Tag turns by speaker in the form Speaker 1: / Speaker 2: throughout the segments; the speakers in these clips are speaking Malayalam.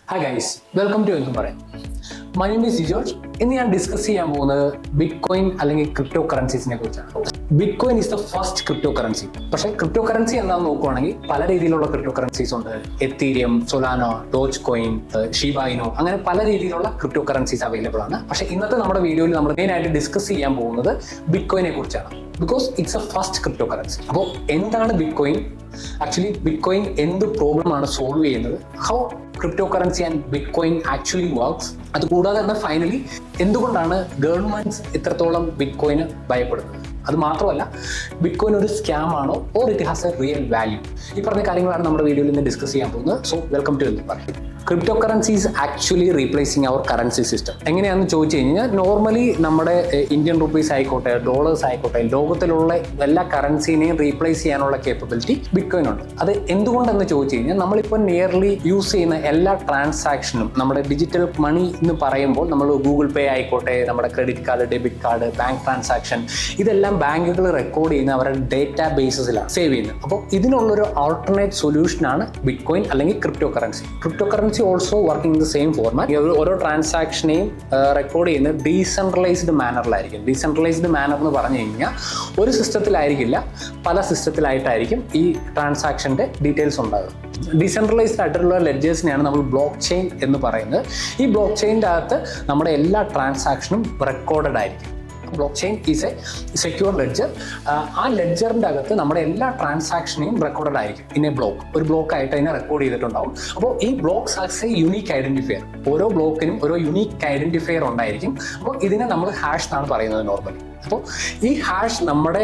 Speaker 1: ഹായ് ഗൈസ്, വെൽക്കം ടു എന്ന് പറയാം. My name is Jijo George. ഇന്ന് ഞാൻ ഡിസ്കസ് ചെയ്യാൻ പോകുന്നത് ബിറ്റ്കോയിൻ അല്ലെങ്കിൽ ക്രിപ്റ്റോ കറൻസീസിനെ കുറിച്ചാണ്. Bitcoin is the first crypto currency. പക്ഷേ ക്രിപ്റ്റോ കറൻസി എന്താണെന്ന് നോക്കുവാണെങ്കിൽ പല രീതിയിലുള്ള ക്രിപ്റ്റോ കറൻസീസ് ഉണ്ട്. എത്തീരിയം, സൊലാനോ, ഡോജ് കോയിൻ, ഷിബായിനോ, അങ്ങനെ പല രീതിയിലുള്ള ക്രിപ്റ്റോ കറൻസീസ് അവൈലബിൾ ആണ്. പക്ഷേ ഇന്നത്തെ നമ്മുടെ വീഡിയോയിൽ നമ്മൾ മെയിൻ ആയിട്ട് ഡിസ്കസ് ചെയ്യാൻ പോകുന്നത് ബിറ്റ്കോയിനെ കുറിച്ചാണ്. Because it's A first crypto currency. അപ്പോൾ എന്താണ് ബിറ്റ്കോയിൻ? ആക്ച്വലി ബിറ്റ്കോയിൻ എന്ത് പ്രോബ്ലമാണ് സോൾവ് ചെയ്യുന്നത്? How crypto currency and bitcoin actually works? അതുകൂടാതെ തന്നെ ഫൈനലി എന്തുകൊണ്ടാണ് ഗവൺമെന്റ്സ് ഇത്രത്തോളം ബിറ്റ്കോയിന് ഭയപ്പെടുന്നത്? അത് മാത്രമല്ല, ബിറ്റ്കോയിൻ ഒരു സ്കാം ആണോ or it has A real value? ഈ പറഞ്ഞ കാര്യങ്ങളാണ് നമ്മുടെ വീഡിയോയിൽ നിന്ന് ഡിസ്കസ് ചെയ്യാൻ പോകുന്നത്. സോ വെൽക്കം ടു എന്ന് പറയും. ക്രിപ്റ്റോ കറൻസീസ് ആക്ച്വലി റീപ്ലേസിങ് അവർ കറൻസി സിസ്റ്റം. എങ്ങനെയാണെന്ന് ചോദിച്ചു കഴിഞ്ഞാൽ, നോർമലി നമ്മുടെ ഇന്ത്യൻ റുപ്പീസ് ആയിക്കോട്ടെ, ഡോളേഴ്സ് ആയിക്കോട്ടെ, ലോകത്തിലുള്ള എല്ലാ കറൻസിനെയും റീപ്ലേസ് ചെയ്യാനുള്ള കേപ്പബിലിറ്റി ബിറ്റ്കോയിൻ ഉണ്ട്. അത് എന്തുകൊണ്ടെന്ന് ചോദിച്ചു കഴിഞ്ഞാൽ, നമ്മളിപ്പോൾ നിയർലി യൂസ് ചെയ്യുന്ന എല്ലാ ട്രാൻസാക്ഷനും നമ്മുടെ ഡിജിറ്റൽ മണി എന്ന് പറയുമ്പോൾ നമ്മൾ ഗൂഗിൾ പേ ആയിക്കോട്ടെ, നമ്മുടെ credit card, debit card, bank transaction, ഇതെല്ലാം ബാങ്കുകൾ റെക്കോർഡ് ചെയ്യുന്ന അവരുടെ ഡേറ്റാ ബേസിസിലാണ് സേവ് ചെയ്യുന്നത്. അപ്പോൾ ഇതിനുള്ളൊരു ആൾട്ടർനേറ്റ് സൊല്യൂഷനാണ് ബിറ്റ്കോയിൻ അല്ലെങ്കിൽ crypto currency. Crypto currency also working in the same format. ഓരോ ട്രാൻസാക്ഷനെയും റെക്കോർഡ് ചെയ്യുന്നത് ഡീസെൻട്രലൈസ്ഡ് മാനറിലായിരിക്കും. ഡീസെൻട്രലൈസ്ഡ് മാനർ എന്ന് പറഞ്ഞു കഴിഞ്ഞാൽ ഒരു സിസ്റ്റത്തിലായിരിക്കില്ല, പല സിസ്റ്റത്തിലായിട്ടായിരിക്കും ഈ ട്രാൻസാക്ഷൻ്റെ ഡീറ്റെയിൽസ് ഉണ്ടാകുക. ഡീസെൻട്രലൈസ്ഡ് ആയിട്ടുള്ള ലെഡ്ജേഴ്സിനെയാണ് നമ്മൾ ബ്ലോക്ക് ചെയിൻ എന്ന് പറയുന്നത്. ഈ ബ്ലോക്ക് ചെയിൻ്റെ അകത്ത് നമ്മുടെ എല്ലാ ട്രാൻസാക്ഷനും റെക്കോർഡഡ് ആയിരിക്കും. Block chain is A secure ledger. ആ ലെഡ്ജറിൻ്റെ അകത്ത് നമ്മുടെ എല്ലാ ട്രാൻസാക്ഷനെയും റെക്കോർഡഡ് ആയിരിക്കും. ഇന്നെ ഒരു ബ്ലോക്ക് ആയിട്ട് അതിനെ റെക്കോർഡ് ചെയ്തിട്ടുണ്ടാവും. അപ്പോൾ ഈ blocks as A unique identifier. ഓരോ ബ്ലോക്കിനും ഓരോ യുണീക്ക് ഐഡന്റിഫയർ ഉണ്ടായിരിക്കും. അപ്പോൾ ഇതിനെ നമ്മൾ ഹാഷ് എന്നാണ് പറയുന്നത് നോർമലി. അപ്പോൾ ഈ ഹാഷ് നമ്മുടെ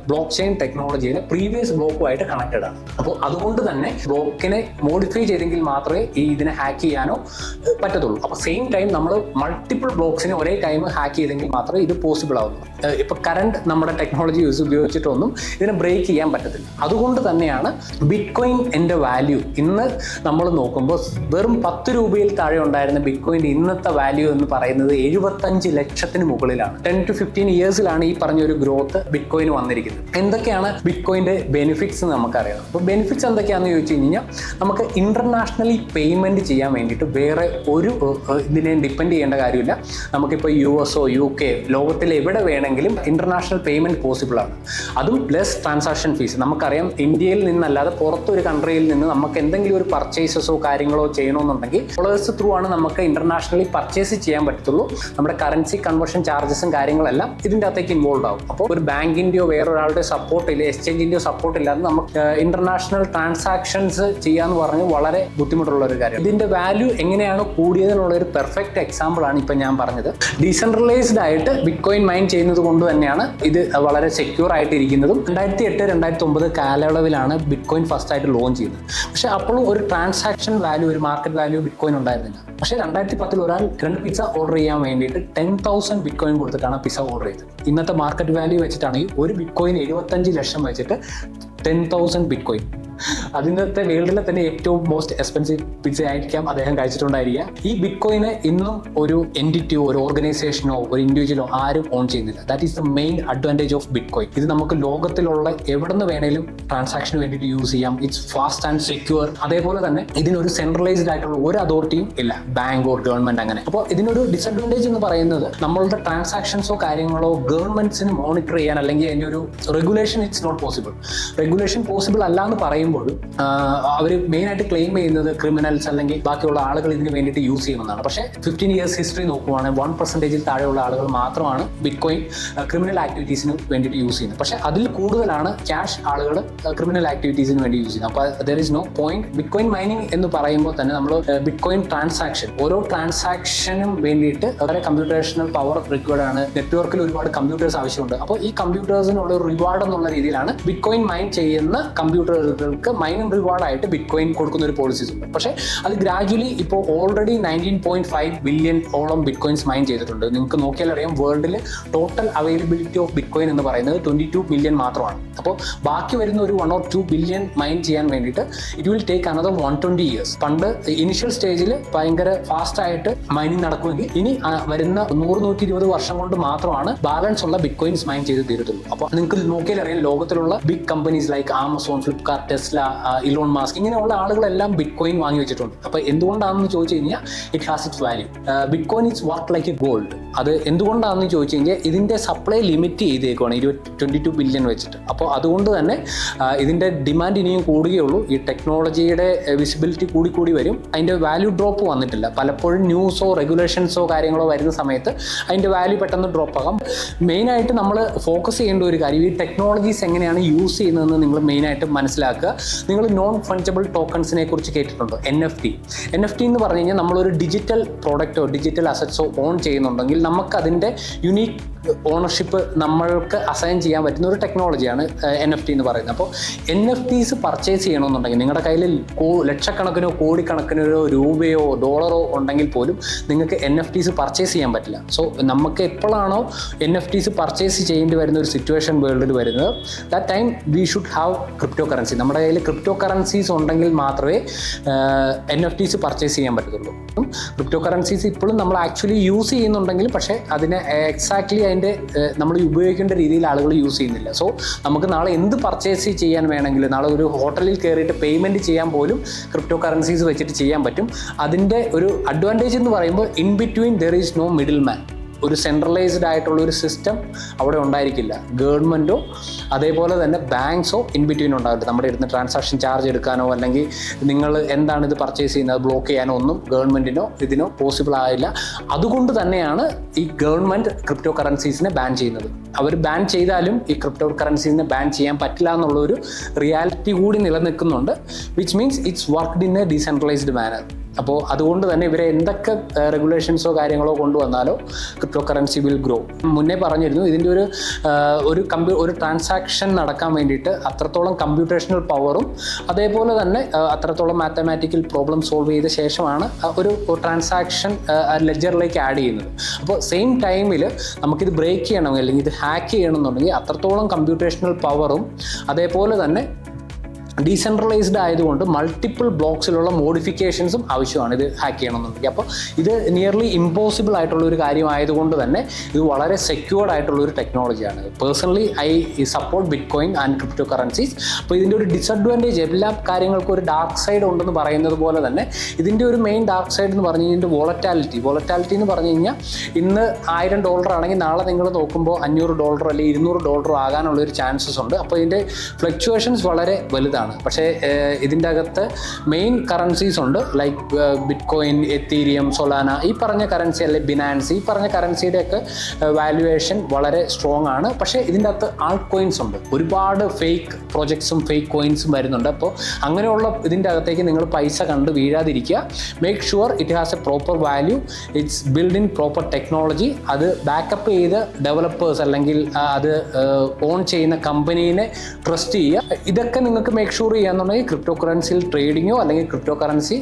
Speaker 1: ബ്ലോക്ക് ചെയിൻ ടെക്നോളജിയിലെ പ്രീവിയസ് ബ്ലോക്കുമായിട്ട് കണക്റ്റഡ് ആണ്. അപ്പോൾ അതുകൊണ്ട് തന്നെ ബ്ലോക്കിനെ മോഡിഫൈ ചെയ്തെങ്കിൽ മാത്രമേ ഇതിനെ ഹാക്ക് ചെയ്യാനോ പറ്റത്തുള്ളൂ. അപ്പോൾ സെയിം ടൈം നമ്മൾ മൾട്ടിപ്പിൾ ബ്ലോക്സിനെ ഒരേ ടൈം ഹാക്ക് ചെയ്തെങ്കിൽ മാത്രമേ ഇത് പോസിബിൾ ആവുന്നു. ഇപ്പോൾ കറണ്ട് നമ്മുടെ ടെക്നോളജി ഉപയോഗിച്ചിട്ടൊന്നും ഇതിനെ ബ്രേക്ക് ചെയ്യാൻ പറ്റത്തില്ല. അതുകൊണ്ട് തന്നെയാണ് ബിറ്റ്കോയിൻ എൻ്റെ വാല്യൂ ഇന്ന് നമ്മൾ നോക്കുമ്പോൾ വെറും 10 രൂപയിൽ താഴെ ഉണ്ടായിരുന്ന ബിറ്റ്കോയിൻ്റെ ഇന്നത്തെ വാല്യൂ എന്ന് പറയുന്നത് 75 ലക്ഷത്തിന് മുകളിലാണ്. 10 to 15 ഇയേഴ്സിലാണ് ഈ പറഞ്ഞൊരു ഗ്രോത്ത് ബിറ്റ്കോയിന് വന്നിരിക്കുന്നത്. എന്തൊക്കെയാണ് ബിറ്റ്കോയിൻ്റെ ബെനിഫിറ്റ്സ് എന്ന് നമുക്കറിയാം. അപ്പോൾ ബെനിഫിറ്റ്സ് എന്തൊക്കെയാണെന്ന് ചോദിച്ചു കഴിഞ്ഞാൽ, നമുക്ക് ഇന്റർനാഷണലി പേയ്മെന്റ് ചെയ്യാൻ വേണ്ടിയിട്ട് വേറെ ഒരു ഇതിനെയും ഡിപ്പെൻഡ് ചെയ്യേണ്ട കാര്യമില്ല. നമുക്കിപ്പോൾ US UK ലോകത്തിൽ എവിടെ വേണമെങ്കിലും ഇന്റർനാഷണൽ പേയ്മെന്റ് പോസിബിൾ ആണ്. അതും ലെസ് ട്രാൻസാക്ഷൻ ഫീസ്. നമുക്കറിയാം, ഇന്ത്യയിൽ നിന്നല്ലാതെ പുറത്തൊരു കൺട്രിയിൽ നിന്ന് നമുക്ക് എന്തെങ്കിലും ഒരു പർച്ചേസസോ കാര്യങ്ങളോ ചെയ്യണമെന്നുണ്ടെങ്കിൽ ഡോളേഴ്സ് ത്രൂ ആണ് നമുക്ക് ഇന്റർനാഷണലി പർച്ചേസ് ചെയ്യാൻ പറ്റത്തുള്ളൂ. നമ്മുടെ കറൻസി കൺവേർഷൻ ചാർജസും കാര്യങ്ങളെല്ലാം ഇതിൻ്റെ അകത്തേക്ക് ഇൻവോൾവ് ആവും. അപ്പോൾ ഒരു ബാങ്കിൻ്റെയോ വേറൊരാളുടെ സപ്പോർട്ട് ഇല്ല, എക്സ്ചേഞ്ചിൻ്റെയോ സപ്പോർട്ട് ഇല്ലാതെ നമുക്ക് ഇന്റർനാഷണൽ ട്രാൻസാക്ഷൻസ് ചെയ്യാന്ന് പറഞ്ഞ് വളരെ ബുദ്ധിമുട്ടുള്ള ഒരു കാര്യം. ഇതിന്റെ വാല്യൂ എങ്ങനെയാണ് കൂടിയതിനുള്ള ഒരു പെർഫെക്റ്റ് എക്സാമ്പിൾ ആണ് ഇപ്പം ഞാൻ പറഞ്ഞത്. ഡീസെൻട്രലൈസ്ഡ് ആയിട്ട് ബിറ്റ്കോയിൻ മൈൻ ചെയ്യുന്നത് കൊണ്ട് തന്നെയാണ് ഇത് വളരെ സെക്യൂർ ആയിട്ട് ഇരിക്കുന്നതും. 2008-2009 കാലയളവിലാണ് ബിറ്റ്കോയിൻ ഫസ്റ്റ് ആയിട്ട് ലോഞ്ച് ചെയ്തത്. പക്ഷെ അപ്പോഴും ഒരു ട്രാൻസാക്ഷൻ വാല്യൂ, ഒരു മാർക്കറ്റ് വാല്യൂ ബിറ്റ്കോയിൻ ഉണ്ടായിരുന്നില്ല. പക്ഷേ 2010 ഒരാൾ 2 പിസ്സ ഓർഡർ ചെയ്യാൻ വേണ്ടിയിട്ട് 10,000 ബിറ്റ്കോയിൻ കൊടുത്തിട്ടാണ് പിസ്സ ഓർഡർ ചെയ്തത്. ഇന്നത്തെ മാർക്കറ്റ് വാല്യൂ വെച്ചിട്ടാണെങ്കിൽ ഒരു ബിറ്റ്കോയിൻ 75 ലക്ഷം വെച്ചിട്ട് 10,000 ബിറ്റ്കോയിൻ. അതിന്നത്തെ വേൾഡിലെ തന്നെ ഏറ്റവും മോസ്റ്റ് എക്സ്പെൻസീവ് പിസ്സ ആയിരിക്കാം അദ്ദേഹം കഴിച്ചിട്ടുണ്ടായിരിക്കുക. ഈ ബിറ്റ്കോയിനെ ഇന്നും ഒരു എൻറ്റിറ്റിയോ, ഒരു ഓർഗനൈസേഷനോ, ഒരു ഇൻഡിവിജ്വലോ ആരും ഓൺ ചെയ്യുന്നില്ല. That is the main advantage of bitcoin. ഇത് നമുക്ക് ലോകത്തിലുള്ള എവിടെ നിന്ന് വേണേലും ട്രാൻസാക്ഷന് വേണ്ടിയിട്ട് യൂസ് ചെയ്യാം. It's fast and secure. അതേപോലെ തന്നെ ഇതിനൊരു സെൻട്രലൈസ്ഡ് ആയിട്ടുള്ള ഒരു അതോറിറ്റിയും ഇല്ല, ബാങ്ക് ഓർ ഗവൺമെന്റ് അങ്ങനെ. അപ്പോൾ ഇതിനൊരു ഡിസഡ്വാൻറ്റേജ് എന്ന് പറയുന്നത്, നമ്മളുടെ ട്രാൻസാക്ഷൻസോ കാര്യങ്ങളോ ഗവൺമെന്റ്സിന് മോണിറ്റർ ചെയ്യാൻ അല്ലെങ്കിൽ അതിൻ്റെ ഒരു regulation it's not possible. Regulation possible അല്ല എന്ന് പറയുമ്പോൾ അവർ മെയിനായിട്ട് ക്ലെയിം ചെയ്യുന്നത് ക്രിമിനൽസ് അല്ലെങ്കിൽ ബാക്കിയുള്ള ആളുകൾ ഇതിന് വേണ്ടിയിട്ട് യൂസ് ചെയ്യുമെന്നാണ്. പക്ഷേ 15 ഇയേഴ്സ് ഹിസ്റ്ററി നോക്കുവാണെങ്കിൽ 1% താഴെയുള്ള ആളുകൾ മാത്രമാണ് ബിറ്റ്കോയിൻ ക്രിമിനൽ ആക്ടിവിറ്റീസിന് വേണ്ടിയിട്ട് യൂസ് ചെയ്യുന്നത്. പക്ഷേ അതിൽ കൂടുതലാണ് ക്യാഷ് ആളുകൾ ക്രിമിനൽ ആക്ടിവിറ്റീസിന് വേണ്ടി യൂസ് ചെയ്യുന്നത്. അപ്പോൾ there is no point. Bitcoin mining എന്ന് പറയുമ്പോൾ തന്നെ നമ്മൾ ബിറ്റ്കോയിൻ ട്രാൻസാക്ഷൻ, ഓരോ ട്രാൻസാക്ഷനും വേണ്ടിയിട്ട് വളരെ കമ്പ്യൂട്ടേഷണൽ പവർ റിക്വയർഡ് ആണ്. നെറ്റ്വർക്കിൽ ഒരുപാട് കമ്പ്യൂട്ടേഴ്സ് ആവശ്യമുണ്ട്. അപ്പോൾ ഈ കമ്പ്യൂട്ടേഴ്സിനുള്ള ഒരു റിവാർഡ് എന്നുള്ള രീതിയിലാണ് ബിറ്റ്കോയിൻ മൈൻ ചെയ്യുന്ന കമ്പ്യൂട്ടറുകൾക്ക് മൈനിങ് റിവാർഡായിട്ട് ബിറ്റ്കോയിൻ കൊടുക്കുന്ന ഒരു പോളിസീസ് ഉണ്ട്. പക്ഷേ അത് ഗ്രാജുവലി ഇപ്പോൾ ഓൾറെഡി 19.5 ബില്യൺ ഓളം ബിറ്റ്കോയിൻസ് മൈൻ ചെയ്തിട്ടുണ്ട്. നിങ്ങൾക്ക് നോക്കിയാൽ അറിയാം, വേൾഡിൽ ടോട്ടൽ അവൈലബിലിറ്റി ഓഫ് ബിറ്റ്കോയിൻ എന്ന് പറയുന്നത് 22 ബില്യൺ മാത്രമാണ്. അപ്പോൾ ബാക്കി വരുന്ന ഒരു 1 or 2 ബില്യൺ മൈൻ ചെയ്യാൻ വേണ്ടിയിട്ട് it will take another 120 years. പണ്ട് ഇനിഷ്യൽ സ്റ്റേജിൽ ഭയങ്കര ഫാസ്റ്റ് ആയിട്ട് മൈനിങ് നടക്കുമെങ്കിൽ ഇനി വരുന്ന 100-120 വർഷം കൊണ്ട് മാത്രമാണ് ബാലൻസ് ഉള്ള ബിറ്റ്കോയിൻസ് മൈൻ ചെയ്ത് തീരത്തുള്ളൂ. അപ്പോൾ നിങ്ങൾക്ക് നോക്കിയാൽ അറിയാം, ലോകത്തിലുള്ള big companies like Amazon, Flipkart, Tesla, Elon Musk, ഇങ്ങനെയുള്ള ആളുകളെല്ലാം ബിറ്റ് കോയിൻ വാങ്ങി വെച്ചിട്ടുണ്ട്. അപ്പോൾ എന്തുകൊണ്ടാണെന്ന് ചോദിച്ചു കഴിഞ്ഞാൽ it has it's value. Bit coin it's work like A gold. അത് എന്തുകൊണ്ടാണെന്ന് ചോദിച്ചു കഴിഞ്ഞാൽ ഇതിൻ്റെ സപ്ലൈ ലിമിറ്റ് ചെയ്തേക്കുവാണ് 22 ബില്യൺ വെച്ചിട്ട്. അപ്പോൾ അതുകൊണ്ട് തന്നെ ഇതിൻ്റെ ഡിമാൻഡ് ഇനിയും കൂടുകയുള്ളൂ. ഈ ടെക്നോളജിയുടെ വിസിബിലിറ്റി കൂടി വരും. അതിൻ്റെ വാല്യൂ ഡ്രോപ്പ് വന്നിട്ടില്ല. പലപ്പോഴും ന്യൂസോ റെഗുലേഷൻസോ കാര്യങ്ങളോ വരുന്ന സമയത്ത് അതിൻ്റെ വാല്യൂ പെട്ടെന്ന് ഡ്രോപ്പ് ആകാം. മെയിനായിട്ട് നമ്മൾ ഫോക്കസ് ചെയ്യേണ്ട ഒരു കാര്യം, ഈ ടെക്നോളജീസ് എങ്ങനെയാണ് യൂസ് ചെയ്യുന്നതെന്ന് നിങ്ങൾ മെയിനായിട്ട് മനസ്സിലാക്കുക. നിങ്ങൾ നോൺ ഫഞ്ചബിൾ ടോക്കൺസിനെ കുറിച്ച് കേട്ടിട്ടുണ്ടോ? NFT എന്ന് പറഞ്ഞു കഴിഞ്ഞാൽ നമ്മളൊരു ഡിജിറ്റൽ പ്രോഡക്റ്റോ ഡിജിറ്റൽ അസറ്റ്സോ ഓൺ ചെയ്യുന്നുണ്ടെങ്കിൽ നമുക്ക് അതിൻ്റെ യുണീക്ക് ഓണർഷിപ്പ് നമ്മൾക്ക് അസൈൻ ചെയ്യാൻ പറ്റുന്ന ഒരു ടെക്നോളജിയാണ് NFT എന്ന് പറയുന്നത്. അപ്പോൾ NFTs പർച്ചേസ് ചെയ്യണമെന്നുണ്ടെങ്കിൽ നിങ്ങളുടെ കയ്യിൽ ലക്ഷക്കണക്കിനോ കോടിക്കണക്കിനോ രൂപയോ ഡോളറോ ഉണ്ടെങ്കിൽ പോലും നിങ്ങൾക്ക് NFTs പർച്ചേസ് ചെയ്യാൻ പറ്റില്ല. സോ നമുക്ക് എപ്പോഴാണോ NFTs പർച്ചേസ് ചെയ്യേണ്ടി വരുന്ന ഒരു സിറ്റുവേഷൻ വേൾഡിൽ വരുന്നത്, that time we should have crypto currency. നമ്മുടെ കയ്യിൽ ക്രിപ്റ്റോ കറൻസീസ് ഉണ്ടെങ്കിൽ മാത്രമേ NFTs പർച്ചേസ് ചെയ്യാൻ പറ്റത്തുള്ളൂ. ക്രിപ്റ്റോ കറൻസീസ് ഇപ്പോഴും നമ്മൾ ആക്ച്വലി യൂസ് ചെയ്യുന്നുണ്ടെങ്കിലും പക്ഷേ അതിനെ എക്സാക്ട്ലി അതിൻ്റെ നമ്മൾ ഉപയോഗിക്കേണ്ട രീതിയിൽ ആളുകൾ യൂസ് ചെയ്യുന്നില്ല. സോ നമുക്ക് നാളെ എന്ത് പർച്ചേസ് ചെയ്യാൻ വേണമെങ്കിലും, നാളെ ഒരു ഹോട്ടലിൽ കയറിയിട്ട് പേയ്മെൻറ്റ് ചെയ്യാൻ പോലും ക്രിപ്റ്റോ കറൻസീസ് വെച്ചിട്ട് ചെയ്യാൻ പറ്റും. അതിൻ്റെ ഒരു അഡ്വാൻറ്റേജ് എന്ന് പറയുമ്പോൾ in between there is no middleman. ഒരു സെൻട്രലൈസ്ഡ് ആയിട്ടുള്ള ഒരു സിസ്റ്റം അവിടെ ഉണ്ടായിരിക്കില്ല. ഗവൺമെൻറ്റോ അതേപോലെ തന്നെ ബാങ്ക്സോ ഇൻ ബിറ്റ്വീൻ ഉണ്ടാവില്ല. നമ്മുടെ ഇരുന്ന് ട്രാൻസാക്ഷൻ ചാർജ് എടുക്കാനോ അല്ലെങ്കിൽ നിങ്ങൾ എന്താണ് ഇത് പർച്ചേസ് ചെയ്യുന്നത് ബ്ലോക്ക് ചെയ്യാനോ ഒന്നും ഗവൺമെൻറ്റിനോ ഇതിനോ പോസിബിൾ ആയില്ല. അതുകൊണ്ട് തന്നെയാണ് ഈ ഗവൺമെൻറ് ക്രിപ്റ്റോ കറൻസീസിനെ ബാൻ ചെയ്യുന്നത്. അവർ ബാൻ ചെയ്താലും ഈ ക്രിപ്റ്റോ കറൻസീസിനെ ബാൻ ചെയ്യാൻ പറ്റില്ല എന്നുള്ളൊരു റിയാലിറ്റി കൂടി നിലനിൽക്കുന്നുണ്ട്. Which means it's worked in a decentralised manner. അപ്പോൾ അതുകൊണ്ട് തന്നെ ഇവരെ എന്തൊക്കെ റെഗുലേഷൻസോ കാര്യങ്ങളോ കൊണ്ടുവന്നാലോ ക്രിപ്റ്റോ കറൻസി വിൽ ഗ്രോ. മുന്നേ പറഞ്ഞിരുന്നു ഇതിൻ്റെ ഒരു ട്രാൻസാക്ഷൻ നടക്കാൻ വേണ്ടിയിട്ട് അത്രത്തോളം കമ്പ്യൂട്ടേഷണൽ പവറും അതേപോലെ തന്നെ അത്രത്തോളം മാത്തമാറ്റിക്കൽ പ്രോബ്ലം സോൾവ് ചെയ്ത ശേഷമാണ് ഒരു ട്രാൻസാക്ഷൻ ലെഡ്ജറിലേക്ക് ആഡ് ചെയ്യുന്നത്. അപ്പോൾ സെയിം ടൈമിൽ നമുക്കിത് ബ്രേക്ക് ചെയ്യണമെങ്കിൽ അല്ലെങ്കിൽ ഇത് ഹാക്ക് ചെയ്യണമെന്നുണ്ടെങ്കിൽ അത്രത്തോളം കമ്പ്യൂട്ടേഷണൽ പവറും അതേപോലെ തന്നെ ഡീസെൻട്രലൈസ്ഡ് ആയതുകൊണ്ട് മൾട്ടിപ്പിൾ ബ്ലോക്സിലുള്ള മോഡിഫിക്കേഷൻസും ആവശ്യമാണ് ഇത് ഹാക്ക് ചെയ്യണമെന്നുണ്ടെങ്കിൽ. അപ്പോൾ ഇത് നിയർലി ഇമ്പോസിബിൾ ആയിട്ടുള്ള ഒരു കാര്യമായതുകൊണ്ട് തന്നെ ഇത് വളരെ സെക്യൂർഡ് ആയിട്ടുള്ള ഒരു ടെക്നോളജിയാണ്. Personally I support bitcoin and cryptocurrencies. അപ്പോൾ ഇതിൻ്റെ ഒരു ഡിസഡ്വാൻറ്റേജ്, എല്ലാ കാര്യങ്ങൾക്കും ഒരു ഡാർക്ക് സൈഡ് ഉണ്ടെന്ന് പറയുന്നത് പോലെ തന്നെ ഇതിൻ്റെ ഒരു മെയിൻ ഡാർക്ക് സൈഡ് എന്ന് പറഞ്ഞു കഴിഞ്ഞാൽ വോളറ്റാലിറ്റി എന്ന് പറഞ്ഞു കഴിഞ്ഞാൽ ഇന്ന് $1000 ആണെങ്കിൽ നാളെ നിങ്ങൾ നോക്കുമ്പോൾ $500 അല്ലെങ്കിൽ $200 ആകാനുള്ളൊരു ചാൻസസ് ഉണ്ട്. അപ്പോൾ ഇതിൻ്റെ ഫ്ലക്ച്വേഷൻസ് വളരെ വലുതാണ്. പക്ഷേ ഇതിൻ്റെ അകത്ത് മെയിൻ കറൻസീസ് ഉണ്ട്, like bit coin, Ethereum, Solana, ഈ പറഞ്ഞ കറൻസി അല്ലെ ബിനാൻസ്, ഈ പറഞ്ഞ കറൻസിയുടെയൊക്കെ വാല്യുവേഷൻ വളരെ സ്ട്രോങ് ആണ്. പക്ഷേ ഇതിൻ്റെ അകത്ത് ആൾട്ട് കോയിൻസ് ഉണ്ട്, ഒരുപാട് ഫേക്ക് പ്രൊജക്ട്സും ഫേക്ക് കോയിൻസും വരുന്നുണ്ട്. അപ്പോൾ അങ്ങനെയുള്ള ഇതിൻ്റെ അകത്തേക്ക് നിങ്ങൾ പൈസ കണ്ട് വീഴാതിരിക്കുക. Make sure it has a proper value, it's build in proper technology. അത് ബാക്കപ്പ് ചെയ്ത് ഡെവലപ്പേഴ്സ് അല്ലെങ്കിൽ അത് ഓൺ ചെയ്യുന്ന കമ്പനീനെ ട്രസ്റ്റ് ചെയ്യുക. ഇതൊക്കെ നിങ്ങൾക്ക് മേക്ക് ഷുവർ ചെയ്യാന്നുണ്ടെങ്കിൽ ക്രിപ്റ്റോ കറൻസിയിൽ ട്രേഡിങ്ങോ അല്ലെങ്കിൽ ക്രിപ്റ്റോ കറൻസി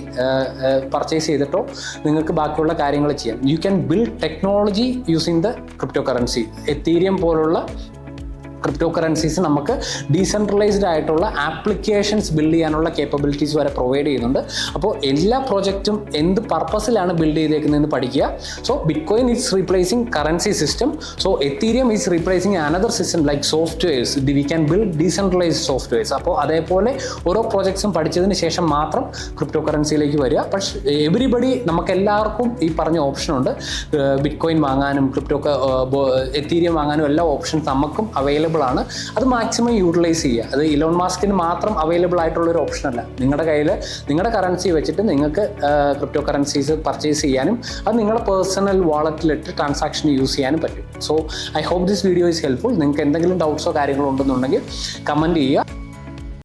Speaker 1: പർച്ചേസ് ചെയ്തിട്ടോ നിങ്ങൾക്ക് ബാക്കിയുള്ള കാര്യങ്ങൾ ചെയ്യാം. You can build technology using the cryptocurrency. Ethereum പോലുള്ള ക്രിപ്റ്റോ കറൻസീസ് നമുക്ക് ഡീസെൻട്രലൈസ്ഡ് ആയിട്ടുള്ള ആപ്ലിക്കേഷൻസ് ബിൽഡ് ചെയ്യാനുള്ള കേപ്പബിലിറ്റീസ് വരെ പ്രൊവൈഡ് ചെയ്യുന്നുണ്ട്. അപ്പോൾ എല്ലാ പ്രോജക്റ്റും എന്ത് പർപ്പസിലാണ് ബിൽഡ് ചെയ്തേക്കുന്നതെന്ന് പഠിക്കുക. So bit coin is replacing currency system. So Ethereum is replacing another system like softwares. We can build decentralised softwares. അപ്പോൾ അതേപോലെ ഓരോ പ്രോജക്ട്സും പഠിച്ചതിന് ശേഷം മാത്രം ക്രിപ്റ്റോ കറൻസിയിലേക്ക് വരിക. പക്ഷേ എവരിബഡി, നമുക്കെല്ലാവർക്കും ഈ പറഞ്ഞ ഓപ്ഷനുണ്ട്. ബിറ്റ് കോയിൻ വാങ്ങാനും എത്തീരിയം വാങ്ങാനും എല്ലാ ഓപ്ഷൻസ് നമുക്കും അവൈലബിൾ ആണ്. അത് മാക്സിമം യൂട്ടിലൈസ് ചെയ്യുക. അത് ഇലോൺ മാസ്കിന് മാത്രം അവൈലബിൾ ആയിട്ടുള്ള ഒരു ഓപ്ഷൻ അല്ല. നിങ്ങളുടെ കയ്യിൽ നിങ്ങളുടെ കറൻസി വെച്ചിട്ട് നിങ്ങൾക്ക് ക്രിപ്റ്റോ കറൻസീസ് പർച്ചേസ് ചെയ്യാനും അത് നിങ്ങളുടെ പേഴ്സണൽ വാളറ്റിലിട്ട് ട്രാൻസാക്ഷൻ യൂസ് ചെയ്യാനും പറ്റും. So I hope this video is helpful. നിങ്ങൾക്ക് എന്തെങ്കിലും ഡൗട്ട്സോ കാര്യങ്ങളോ ഉണ്ടെന്നുണ്ടെങ്കിൽ കമൻറ്റ് ചെയ്യുക.